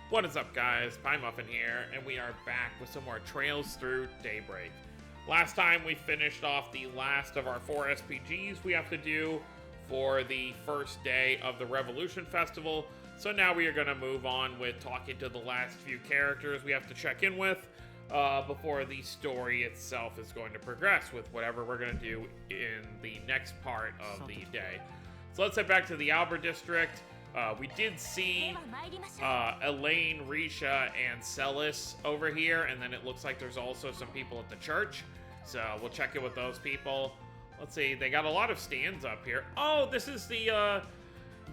What is up, guys? Pie Muffin here, and we are back with some more Trails Through Daybreak. Last time we finished off the last of our 4 SPGs we have to do for the first day of the Revolution Festival, so now we are going to move on with talking to the last few characters we have to check in with before the story itself is going to progress with whatever we're going to do in the next part of the day. So let's head back to the Albert District. We did see Elaine, Risha, and Celis over here, and then it looks like there's also some people at the church. So we'll check in with those people. Let's see, they got a lot of stands up here. Oh, this is the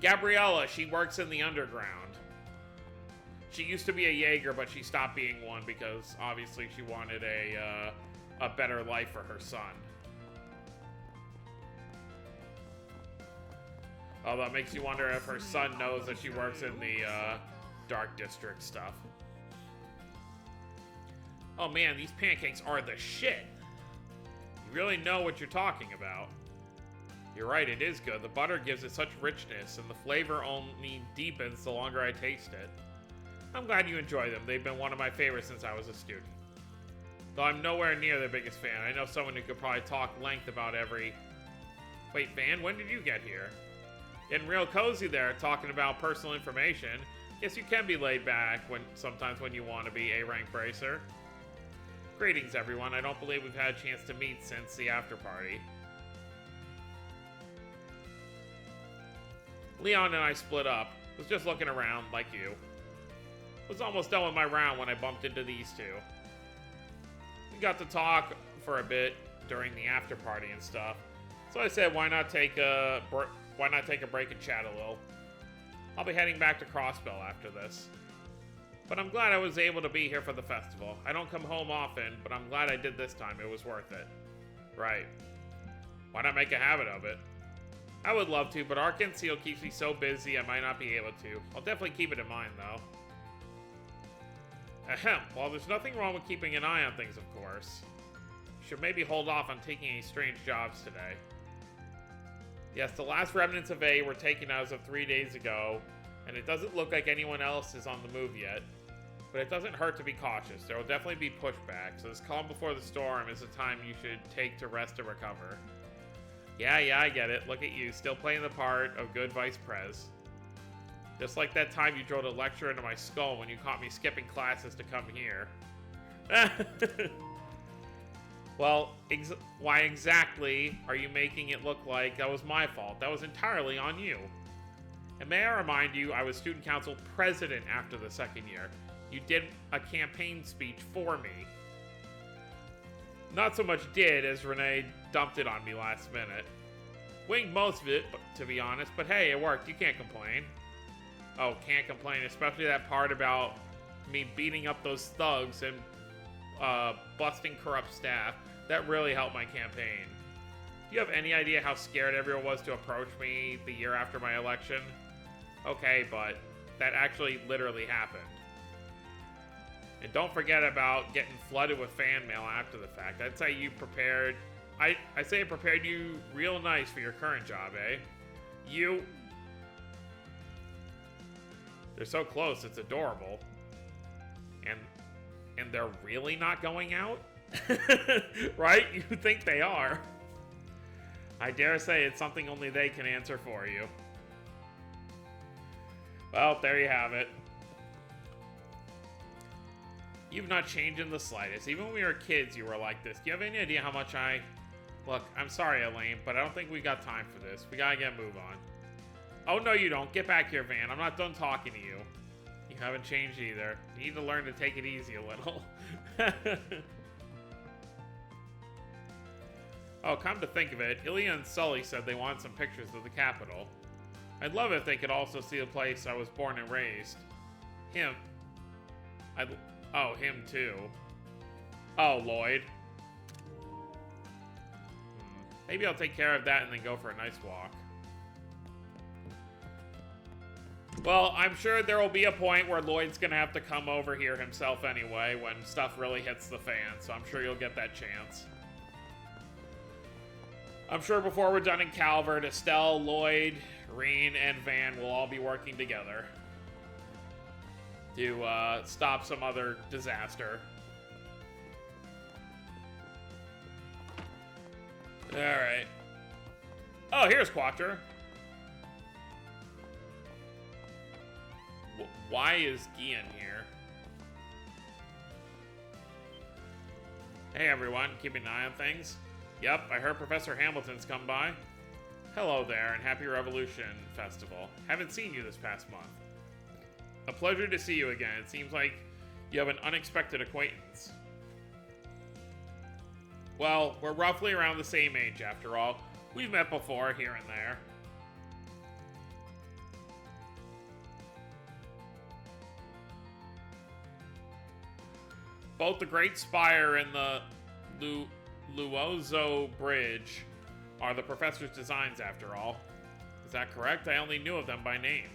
Gabriella. She works in the underground. She used to be a Jaeger, but she stopped being one because obviously she wanted a better life for her son. Although it makes you wonder if her son knows that she works in the Dark District stuff. Oh man, these pancakes are the shit. You really know what you're talking about. You're right, it is good. The butter gives it such richness, and the flavor only deepens the longer I taste it. I'm glad you enjoy them. They've been one of my favorites since I was a student. Though I'm nowhere near their biggest fan. I know someone who could probably talk length about every... Wait, Van, when did you get here? Getting real cozy there, talking about personal information. Guess you can be laid back sometimes when you want to be a rank bracer. Greetings, everyone. I don't believe we've had a chance to meet since the after party. Leon and I split up. Was just looking around, like you. Was almost done with my round when I bumped into these two. We got to talk for a bit during the after party and stuff. So I said, why not take a break and chat a little? I'll be heading back to Crossbell after this. But I'm glad I was able to be here for the festival. I don't come home often, but I'm glad I did this time. It was worth it. Right. Why not make a habit of it? I would love to, but Ark Seal keeps me so busy I might not be able to. I'll definitely keep it in mind, though. Ahem. Well, there's nothing wrong with keeping an eye on things, of course. Should maybe hold off on taking any strange jobs today. Yes, the last remnants of A were taken as of 3 days ago, and it doesn't look like anyone else is on the move yet. But it doesn't hurt to be cautious. There will definitely be pushback, so this calm before the storm is a time you should take to rest and recover. Yeah, I get it. Look at you, still playing the part of good vice prez. Just like that time you drilled a lecture into my skull when you caught me skipping classes to come here. Well, why exactly are you making it look like that was my fault? That was entirely on you. And may I remind you, I was student council president after the second year. You did a campaign speech for me. Not so much did as Renee dumped it on me last minute. Winged most of it, to be honest, but hey, it worked. You can't complain. Oh, can't complain, especially that part about me beating up those thugs and busting corrupt staff. That really helped my campaign. Do you have any idea how scared everyone was to approach me the year after my election? Okay, but that actually literally happened. And don't forget about getting flooded with fan mail after the fact. I'd say you prepared... I say it prepared you real nice for your current job, eh? You... They're so close, it's adorable. And they're really not going out? Right? You think they are. I dare say it's something only they can answer for you. Well, there you have it. You've not changed in the slightest. Even when we were kids, you were like this. Do you have any idea how much I... Look, I'm sorry, Elaine, but I don't think we got time for this. We gotta get a move on. Oh, no, you don't. Get back here, Van. I'm not done talking to you. You haven't changed either. You need to learn to take it easy a little. Oh, come to think of it, Ilya and Sully said they want some pictures of the capital. I'd love it if they could also see the place I was born and raised. Him. Oh, him too. Oh, Lloyd. Maybe I'll take care of that and then go for a nice walk. Well, I'm sure there will be a point where Lloyd's gonna have to come over here himself anyway when stuff really hits the fan, so I'm sure you'll get that chance. I'm sure before we're done in Calvert, Estelle, Lloyd, Reen, and Van will all be working together. to stop some other disaster. Alright. Oh, here's Quattro. Why is Gian here? Hey everyone, keeping an eye on things? Yep, I heard Professor Hamilton's come by. Hello there, and Happy Revolution Festival. Haven't seen you this past month. A pleasure to see you again. It seems like you have an unexpected acquaintance. Well, we're roughly around the same age after all. We've met before, here and there. Both the Great Spire and the Luozo Bridge are the professor's designs after all. Is that correct? I only knew of them by name.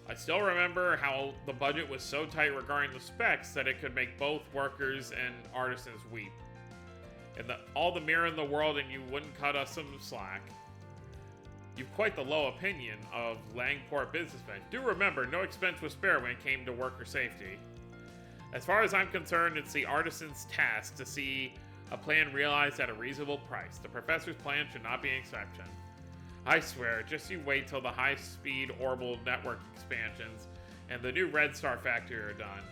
I still remember how the budget was so tight regarding the specs that it could make both workers and artisans weep. And all the mirror in the world and you wouldn't cut us some slack. You've quite the low opinion of Langport businessmen. Do remember, no expense was spared when it came to worker safety. As far as I'm concerned, it's the artisan's task to see a plan realized at a reasonable price. The professor's plan should not be an exception. I swear, just you wait till the high-speed orbital network expansions and the new Red Star factory are done.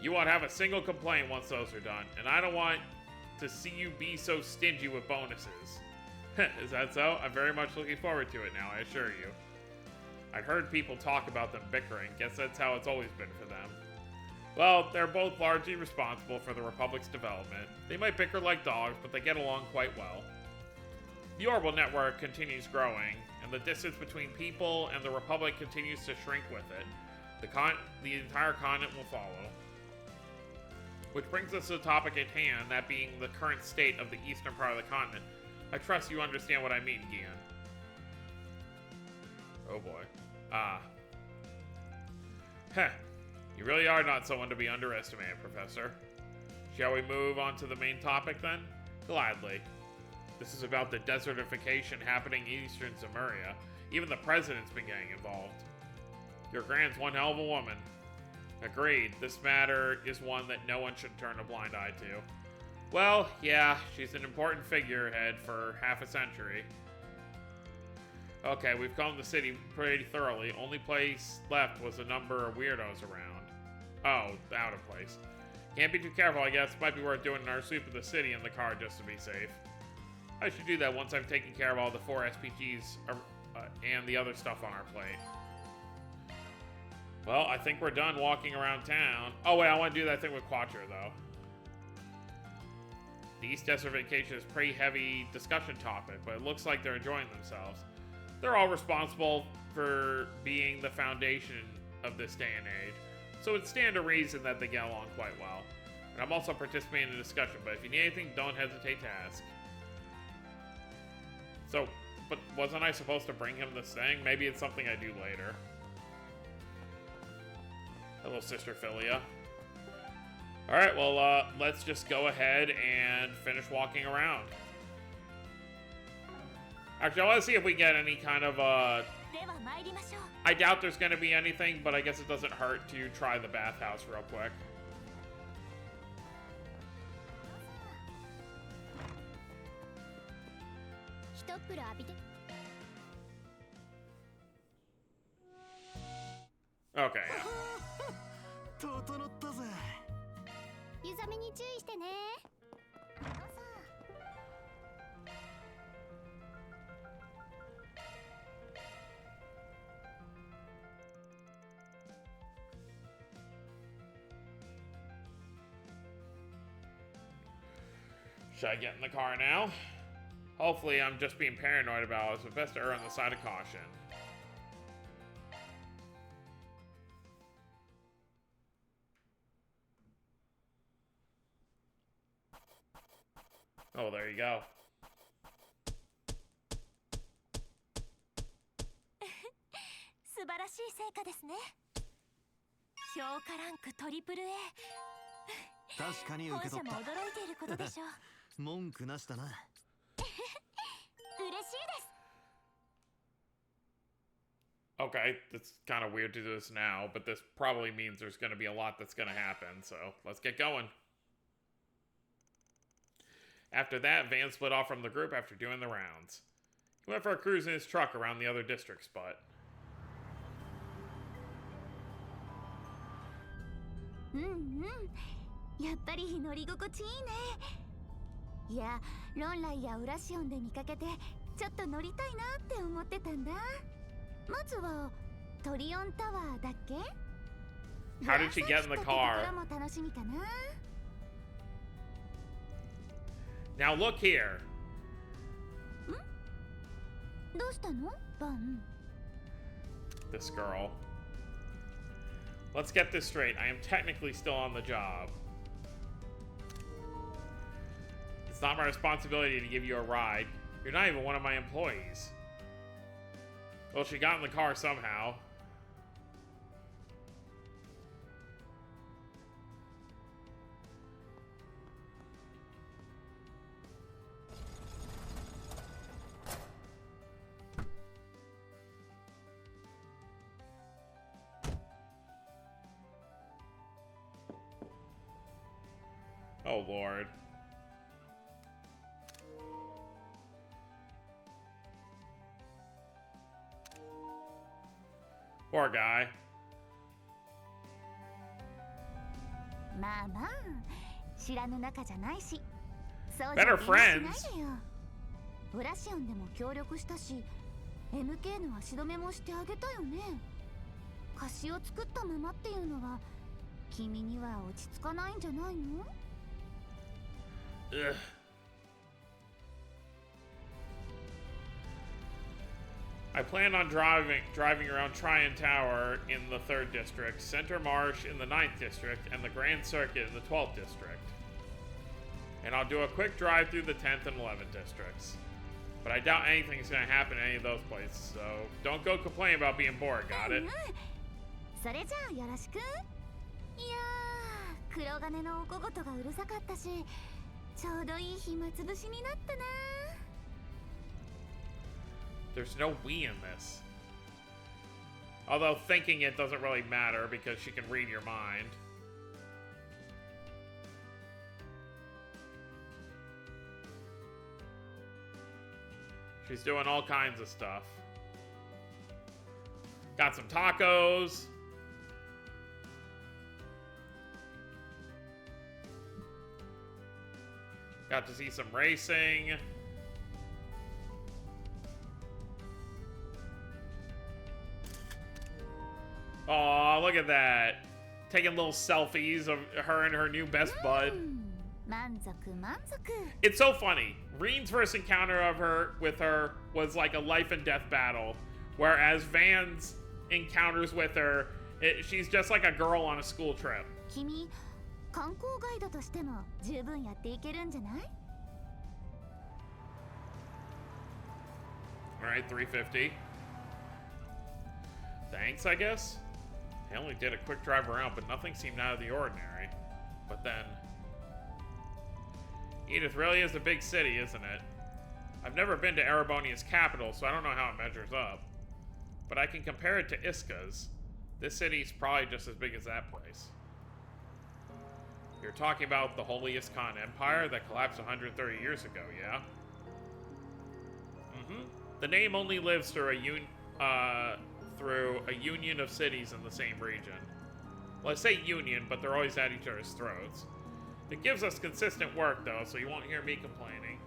You won't have a single complaint once those are done, and I don't want to see you be so stingy with bonuses. Is that so? I'm very much looking forward to it now, I assure you. I'd heard people talk about them bickering. Guess that's how it's always been for them. Well, they're both largely responsible for the Republic's development. They might bicker like dogs, but they get along quite well. The orbital network continues growing, and the distance between people and the Republic continues to shrink with it. The entire continent will follow. Which brings us to the topic at hand, that being the current state of the eastern part of the continent. I trust you understand what I mean, Gian. Oh boy. Heh. You really are not someone to be underestimated, Professor. Shall we move on to the main topic, then? Gladly. This is about the desertification happening in eastern Zemuria. Even the president's been getting involved. Your Grand's one hell of a woman. Agreed. This matter is one that no one should turn a blind eye to. Well, yeah, she's an important figurehead for half a century. Okay, we've combed the city pretty thoroughly. Only place left was a number of weirdos around. Oh, out of place. Can't be too careful, I guess. Might be worth doing another sweep of the city in the car just to be safe. I should do that once I've taken care of all the 4 SPGs and the other stuff on our plate. Well, I think we're done walking around town. Oh wait, I want to do that thing with Quattro, though. The East desertification is a pretty heavy discussion topic, but it looks like they're enjoying themselves. They're all responsible for being the foundation of this day and age, so it's stand to reason that they get along quite well. And I'm also participating in the discussion, but if you need anything, don't hesitate to ask. So, but wasn't I supposed to bring him this thing? Maybe it's something I do later. Hello, Sister Philia. Alright, well, let's just go ahead and finish walking around. Actually, I want to see if we get any kind of, I doubt there's going to be anything, but I guess it doesn't hurt to try the bathhouse real quick. Okay, yeah. Should I get in the car now? Hopefully I'm just being paranoid about it, so it's best to err on the side of caution. Oh, there you go. Okay, it's kind of weird to do this now, but this probably means there's going to be a lot that's going to happen, so let's get going. After that, Van split off from the group after doing the rounds. He went for a cruise in his truck around the other districts, but... やっぱり乗り心地いいね。いや、ロンライやウラシオンで見かけてちょっと乗りたいなって思ってたんだ。まずはトリオンタワーだっけ？ How did she get in the car? Now look here. どうしたの？バン。 This girl. Let's get this straight. I am technically still on the job. It's not my responsibility to give you a ride. You're not even one of my employees. Well, she got in the car somehow. Oh, Lord. Poor guy. まあまあ、知らぬ仲じゃないし。そうじゃ Better し friends. ないでよ。ウラシオンでも協力したし、MK の足止めもしてあげたよね。貸しを作ったままっていうのは、君には落ち着かないんじゃないの？ Ugh. I plan on driving around Tryon Tower in the 3rd District, Center Marsh in the 9th District, and the Grand Circuit in the 12th District. And I'll do a quick drive through the 10th and 11th Districts. But I doubt anything's gonna happen in any of those places, so don't go complain about being bored, got it? それじゃあよろしく。いやー、黒金のお小言がうるさかったし、ちょうどいい暇つぶしになったな。 There's no we in this. Although thinking it doesn't really matter because she can read your mind. She's doing all kinds of stuff. Got some tacos. Got to see some racing. Aw, look at that. Taking little selfies of her and her new best bud. 満足満足。 It's so funny. Reen's first encounter of her with her was like a life and death battle, whereas Van's encounters with her, she's just like a girl on a school trip. 君、観光ガイドとしても十分やっていけるんじゃない？ Alright, 350. Thanks, I guess? I only did a quick drive around, but nothing seemed out of the ordinary. But then... Edith really is a big city, isn't it? I've never been to Erebonia's capital, so I don't know how it measures up. But I can compare it to Iska's. This city's probably just as big as that place. You're talking about the Holy Iskan Empire that collapsed 130 years ago, yeah? Mm-hmm. The name only lives through a union of cities in the same region. Well, I say union, but they're always at each other's throats. It gives us consistent work, though, so you won't hear me complaining.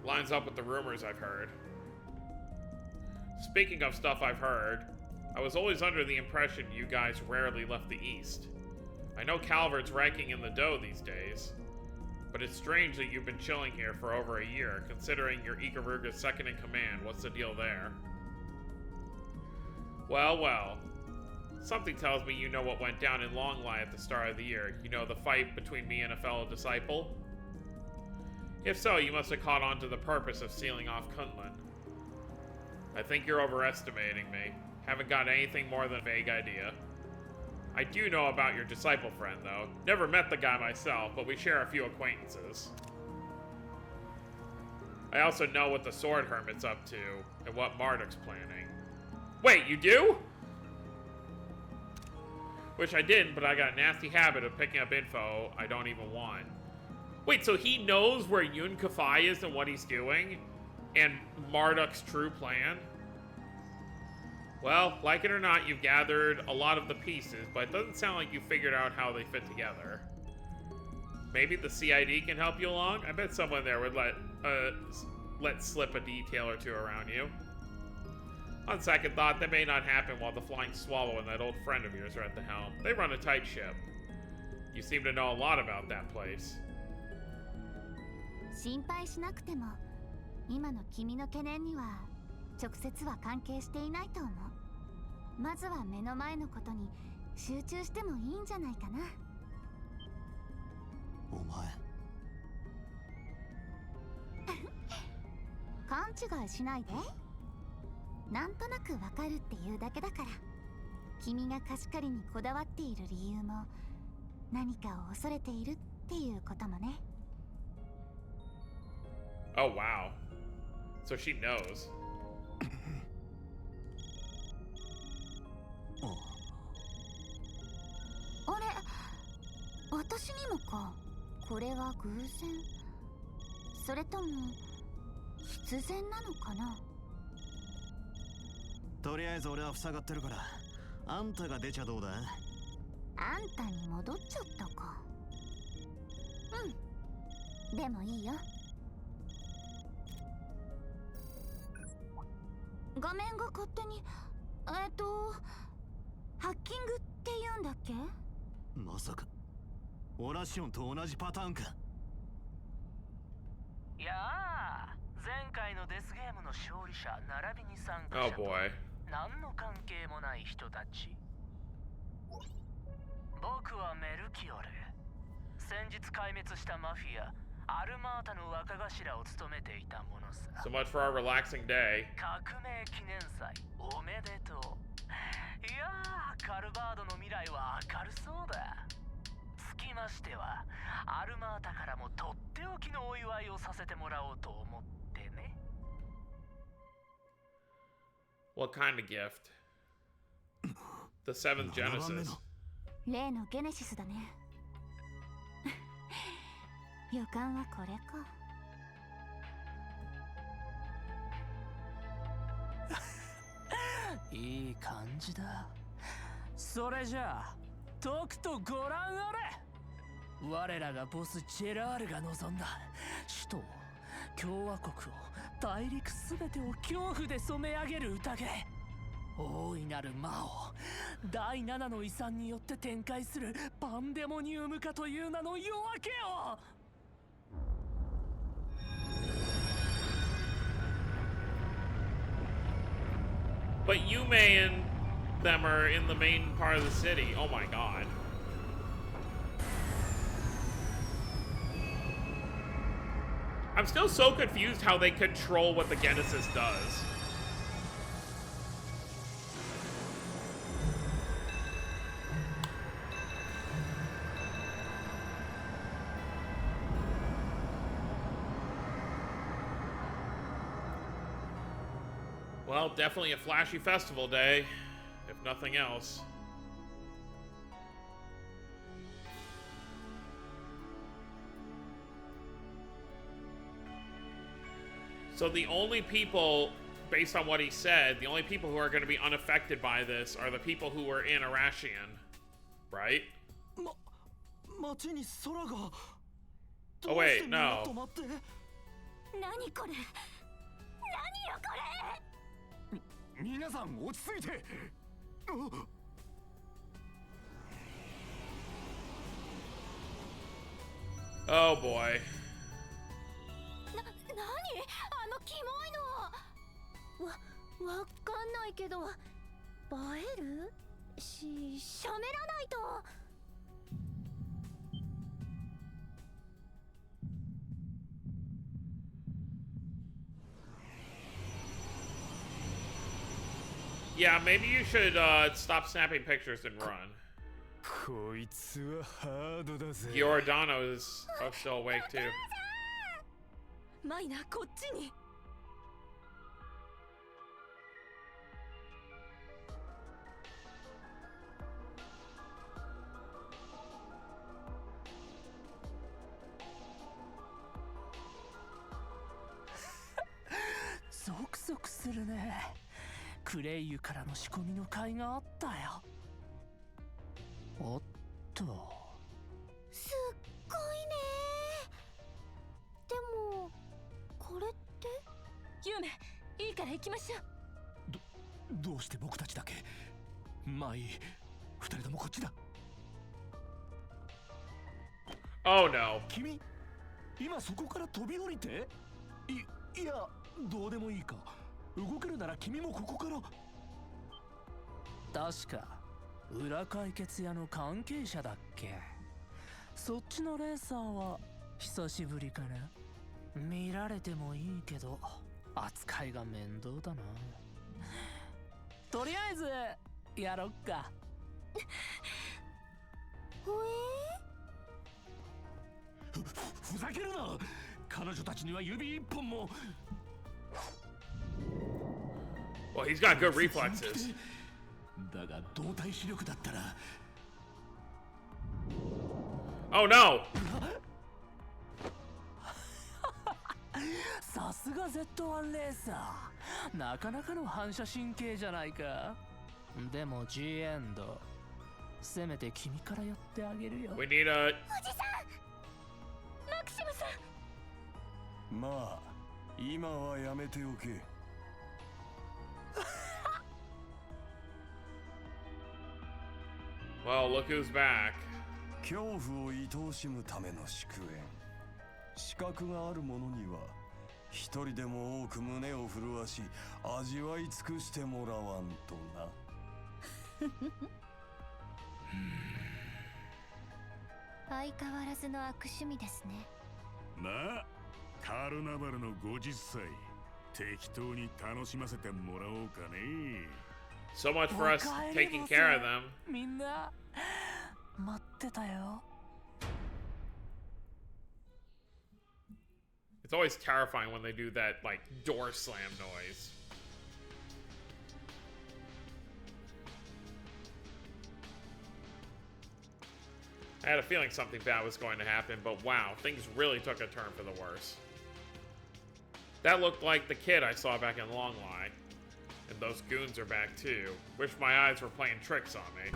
Lines up with the rumors I've heard. Speaking of stuff I've heard, I was always under the impression you guys rarely left the East. I know Calvert's ranking in the dough these days, but it's strange that you've been chilling here for over a year, considering you're Ikaruga's second in command. What's the deal there? Well, well. Something tells me you know what went down in Longlai at the start of the year. You know, the fight between me and a fellow disciple? If so, you must have caught on to the purpose of sealing off Kunlun. I think you're overestimating me. Haven't got anything more than a vague idea. I do know about your disciple friend, though. Never met the guy myself, but we share a few acquaintances. I also know what the Sword Hermit's up to and what Marduk's planning. Wait, you do? Which I didn't, but I got a nasty habit of picking up info I don't even want. Wait, so he knows where Yun Kafai is and what he's doing? And Marduk's true plan? Well, like it or not, you've gathered a lot of the pieces, but it doesn't sound like you figured out how they fit together. Maybe the CID can help you along? I bet someone there would let slip a detail or two around you. On second thought, that may not happen while the Flying Swallow and that old friend of yours are at the helm. They run a tight ship. You seem to know a lot about that place. 心配しなくても、今の君の懸念には直接は関係していないと思う。まずは目の前のことに集中してもいいんじゃないかな。お前。勘違いしないで。なんとなくわかるっていうだけだから。君が貸し借りにこだわっている理由も、何かを恐れているっていうこともね。Oh, wow. So she knows. あれ、私にもか。これは偶然、それとも必然なのかな。とりあえず俺は塞がってるから、あんたが出ちゃどうだ。あんたに戻っちゃったか。うん、でもいいよ。画面が勝手にハッキングって言うんだっけ。まさかオラシオンと同じパターンか。いやあ、前回のデスゲームの勝利者並びに参加 Oh 者と boy. 何の関係もない人たち。僕はメルキオル。先日壊滅したマフィアアルマータの若頭を務めていたものさ。 So much for our relaxing day. 革命記念祭おめでとう。いやー、カルバードの未来は明るそうだ。つきましてはアルマータからもとっておきのお祝いをさせてもらおうと思ってね。 What kind of gift? The seventh Genesis. 例のゲネシスだね。予感はこれか。いい感じだ。それじゃあとくとご覧あれ。我らがボスジェラールが望んだ首都共和国を大陸すべてを恐怖で染め上げる宴。大いなる魔を第7の遺産によって展開するパンデモニウム化という名の夜明けを。But Yume and them are in the main part of the city. Oh my god. I'm still so confused how they control what the Genesis does. Well, definitely a flashy festival day, if nothing else. So the only people, based on what he said, the only people who are going to be unaffected by this are the people who were in Arashian, right? Oh wait, no. 何これ。何よこれ。皆さん落ち着いて。Oh boy. 何あのキモいの。わかんないけど、映えるし、しゃべらないと。Yeah, maybe you should stop snapping pictures and run. こいつはハードだぜ。 Giordano is still awake too. マイナこっちに。ゾクゾクするね。クレイユからの仕込みの甲斐があったよ。おっと、すっごいね。でもこれってユメ、いいから行きましょう。どうして僕たちだけ。まあいい、二人ともこっちだ。 Oh no. 君今そこから飛び降りて。いや、どうでもいいか。動けるなら君もここから。確か裏解決屋の関係者だっけ。そっちのレーサーは久しぶりかな。見られてもいいけど扱いが面倒だな。とりあえずやろっか。ふざけるな。彼女たちには指一本も。 Well, he's got good reflexes. だが動体視力だったら。 Oh no. さすが Z1 レーサー、なかなかの反射神経じゃないか。でも G エンド、せめて君からやってあげるよ。 We need a... おじさん、マクシムさん。まあ今はやめておけ。Well, look who's back. 恐怖を愛おしむための祝宴。資格がある者には一人でも多く胸を震わし味わい尽くしてもらわんとな。相変わらずの悪趣味ですね。まあカルナバルの50歳適当に楽しませてもらおうかね。 So much for us taking care of them. みんな待ってたよ。 It's always terrifying when they do that, like, door slam noise. I had a feeling something bad was going to happen, but wow, things really took a turn for the worse. That looked like the kid I saw back in Longline. And those goons are back too. Wish my eyes were playing tricks on me.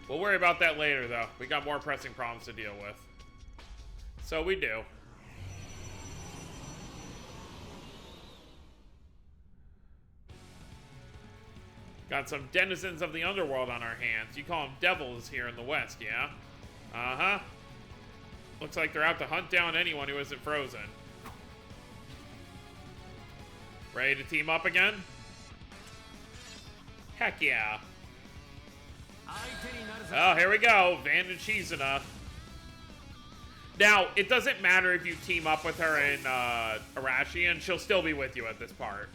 We'll worry about that later, though. We got more pressing problems to deal with. So we do. Got some denizens of the underworld on our hands. You call them devils here in the West, yeah? Uh-huh. Looks like they're out to hunt down anyone who isn't frozen. Ready to team up again? Heck yeah. Oh, here we go. Van and Shizuna. Now, it doesn't matter if you team up with her in Arashi, and she'll still be with you at this part.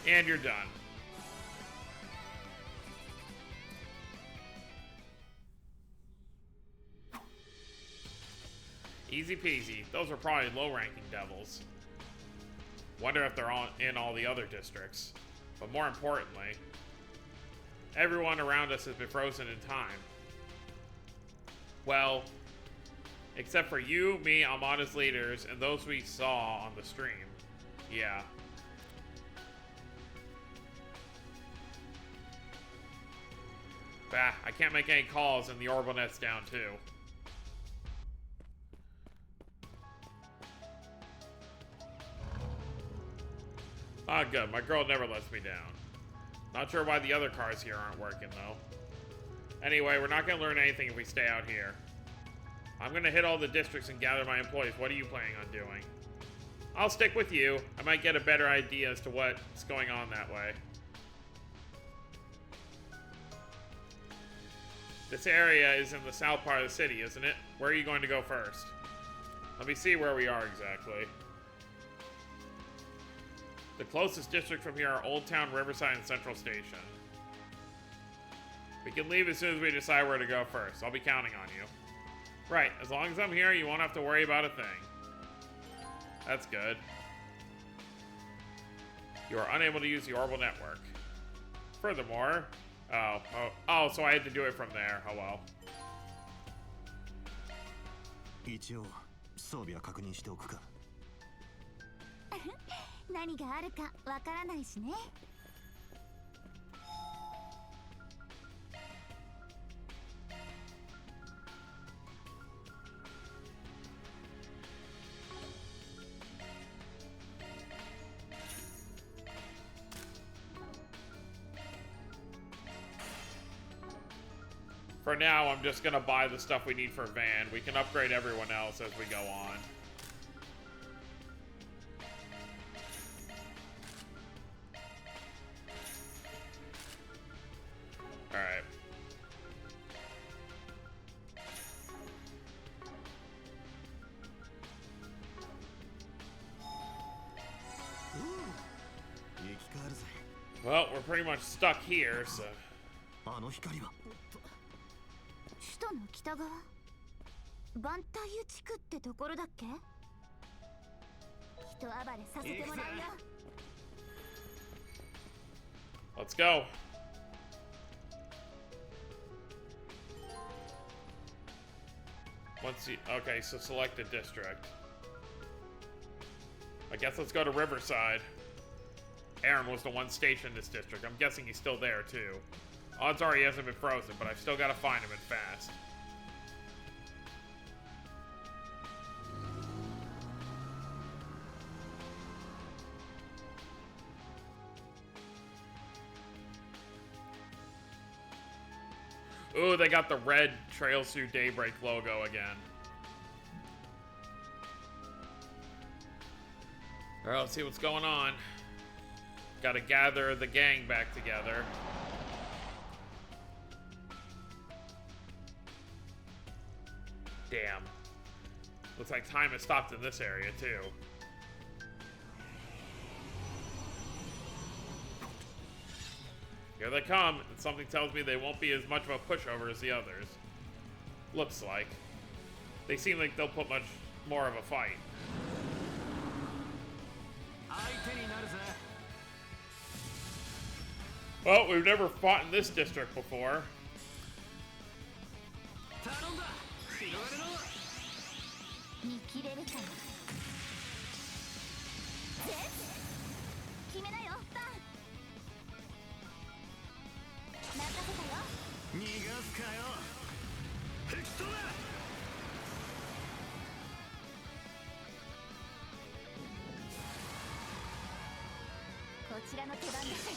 And you're done. Easy peasy. Those are probably low-ranking devils. Wonder if they're in all the other districts. But more importantly, everyone around us has been frozen in time. Well, except for you, me, Amada's leaders, and those we saw on the stream. Yeah. Bah, I can't make any calls and the orbital net's down too. Ah, good. My girl never lets me down. Not sure why the other cars here aren't working, though. Anyway, we're not gonna learn anything if we stay out here. I'm gonna hit all the districts and gather my employees. What are you planning on doing? I'll stick with you. I might get a better idea as to what's going on that way. This area is in the south part of the city, isn't it? Where are you going to go first? Let me see where we are exactly. The closest district from here are Old Town, Riverside, and Central Station. We can leave as soon as we decide where to go first. I'll be counting on you. Right, as long as I'm here, you won't have to worry about a thing. That's good. You are unable to use the orbital network. Furthermore... Oh, so I had to do it from there. Oh well. 一応装備は確認しておくか。何があるかわからないしね。For now, I'm just gonna buy the stuff we need for Van. We can upgrade everyone else as we go on. Alright. Well, we're pretty much stuck here, so... あの光は。首都の北側、バンタユ地区ってところだっけ？人暴れさせてもらうよ。Let's go. Once you, okay, so select a district. I guess let's go to Riverside. Aaron was the one stationed in this district. I'm guessing he's still there too. Odds are he hasn't been frozen, but I've still got to find him and fast. Ooh, they got the red Trail Suit Daybreak logo again. Alright, let's see what's going on. Gotta gather the gang back together. Damn. Looks like time has stopped in this area, too. Here they come, and something tells me they won't be as much of a pushover as the others. Looks like. They seem like they'll put much more of a fight. Well, we've never fought in this district before. 見切れるかな。決めなよ、バン。任せたよ。逃がすかよ。吹き飛べ。こちらの手番です。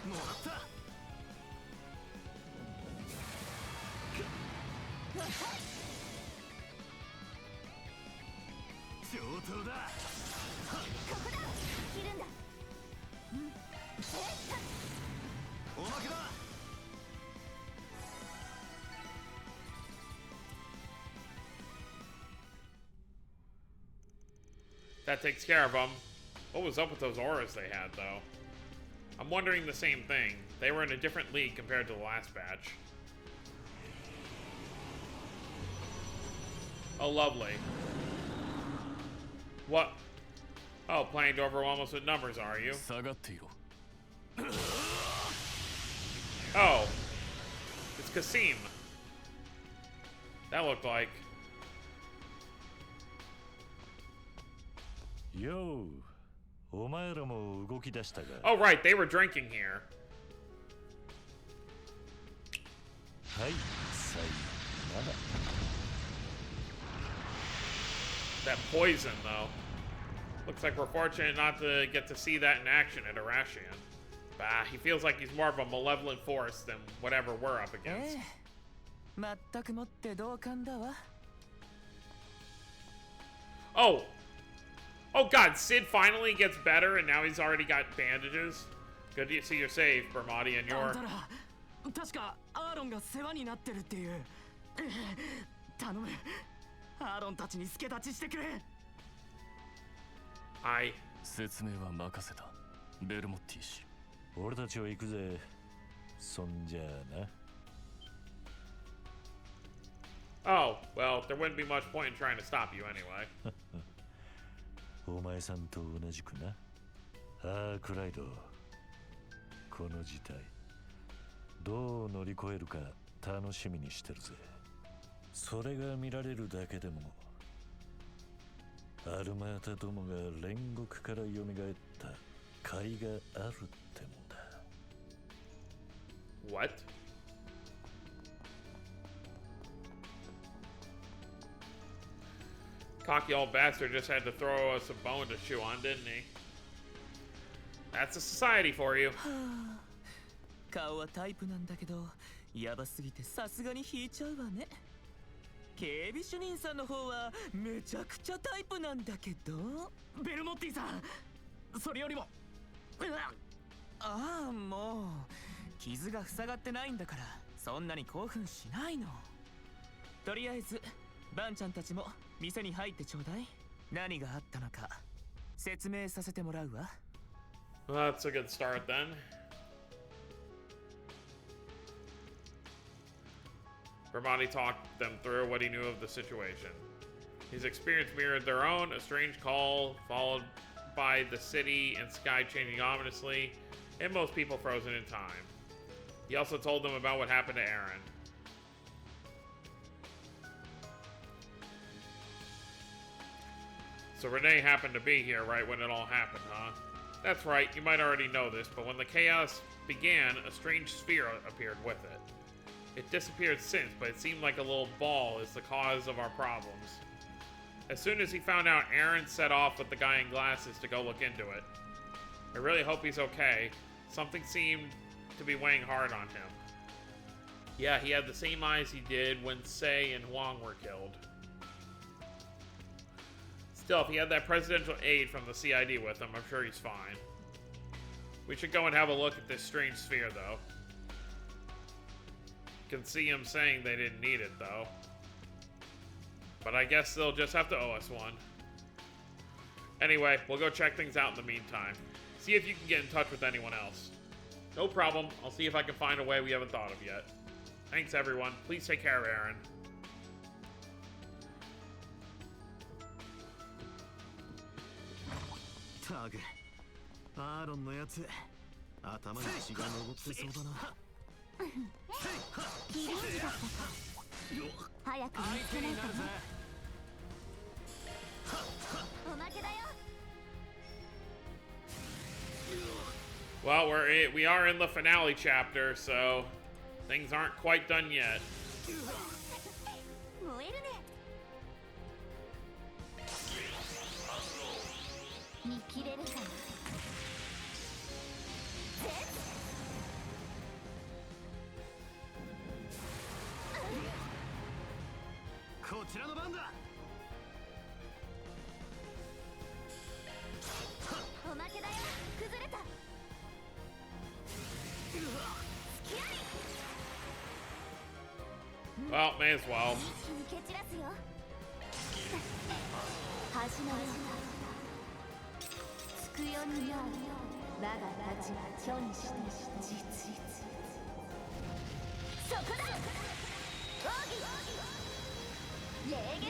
もらった。上等だ。ここだ。切るんだ。うん。おまけだ。That takes care of them. What was up with those auras they had, though? I'm wondering the same thing. They were in a different league compared to the last batch. Oh, lovely. What? Oh, planning to overwhelm us with numbers, are you? Oh. It's Kasim. That looked like... Yo. お前らも動き出したが。Oh, right, they were drinking here. はい、さよなら。 That poison, though. Looks like we're fortunate not to get to see that in action at Arashian. Bah, he feels like he's more of a malevolent force than whatever we're up against. 全くもって同感だわ。 Oh! Oh god, Sid finally gets better and now he's already got bandages. Good to see you're safe, Bermati, and you're... 確かアーロンが世話になってるっていう。頼む。アーロンたちに助太刀してくれ。はい。説明は任せた。ベルモッティ氏。俺たちは行くぜ。そんじゃあな。 Oh, well, there wouldn't be much point in trying to stop you anyway. お前さんと同じくな。ああ、クライド。この事態、どう乗り越えるか楽しみにしてるぜ。それが見られるだけでも、アルマータどもが煉獄から蘇った甲斐があるってもんだ。What? Cocky old bastard just had to throw us a bone to chew on, didn't he? That's a society for you. 顔はタイプなんだけど、やばすぎてさすがに引いちゃうわね。警備主任さんの方はめちゃくちゃタイプなんだけど。ベルモッティさん、それよりも、ああ、もう傷が塞がってないんだからそんなに興奮しないの。とりあえずバンちゃんたちも店に入ってちょうだい。何があったのか説明させてもらうわ。 Well, that's a good start then. Bermati talked them through what he knew of the situation. His experience mirrored their own, a strange call followed by the city and sky changing ominously, and most people frozen in time. He also told them about what happened to Aaron. So Renee happened to be here right when it all happened, huh? That's right, you might already know this, but when the chaos began, a strange sphere appeared with it. It disappeared since, but it seemed like a little ball is the cause of our problems. As soon as he found out, Aaron set off with the guy in glasses to go look into it. I really hope he's okay. Something seemed to be weighing hard on him. Yeah, he had the same eyes he did when Sei and Huang were killed. Still, if he had that presidential aide from the CID with him, I'm sure he's fine. We should go and have a look at this strange sphere, though. Can see him saying they didn't need it, though. But I guess they'll just have to owe us one. Anyway, we'll go check things out in the meantime. See if you can get in touch with anyone else. No problem. I'll see if I can find a way we haven't thought of yet. Thanks, everyone. Please take care of Aaron. Tag. アーロンのやつ、頭に血が上ってそうだな。キリンジだったか。早く見つけないとね。おまけだよ。 Well, we are in the finale chapter, so things aren't quite done yet. 燃えるね。見切れるかな。こちらの番だ。おまけだよ。崩れた。 Well, may as well. 蹴散らすよ。始まるんだ。つくよになる。我がたちが虚にして実。そこだ。奥義。霊月。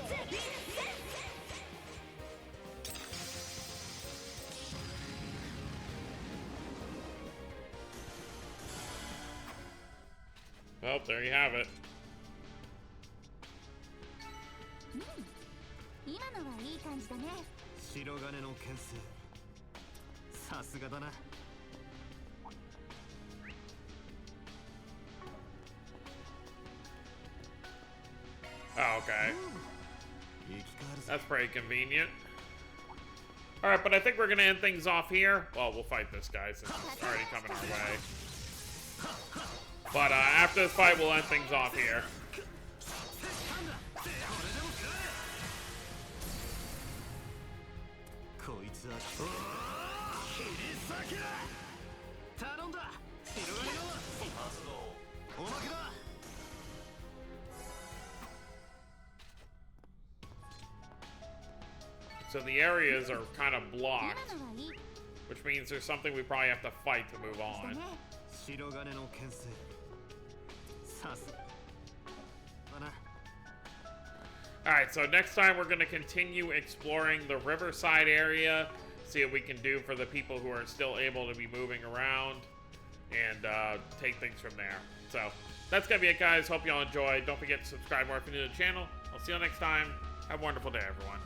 Well, there you have it. 今のはいい感じだね。白金の剣士。さすがだな。 Oh, okay. That's pretty convenient. Alright, but I think we're gonna end things off here. Well, we'll fight this guy since he's already coming our way. But after this fight, we'll end things off here. So the areas are kind of blocked, which means there's something we probably have to fight to move on. Alright, so next time we're going to continue exploring the riverside area, see what we can do for the people who are still able to be moving around, and take things from there. So, that's going to be it, guys. Hope y'all enjoyed. Don't forget to subscribe more if you're new to the channel. I'll see you next time. Have a wonderful day, everyone.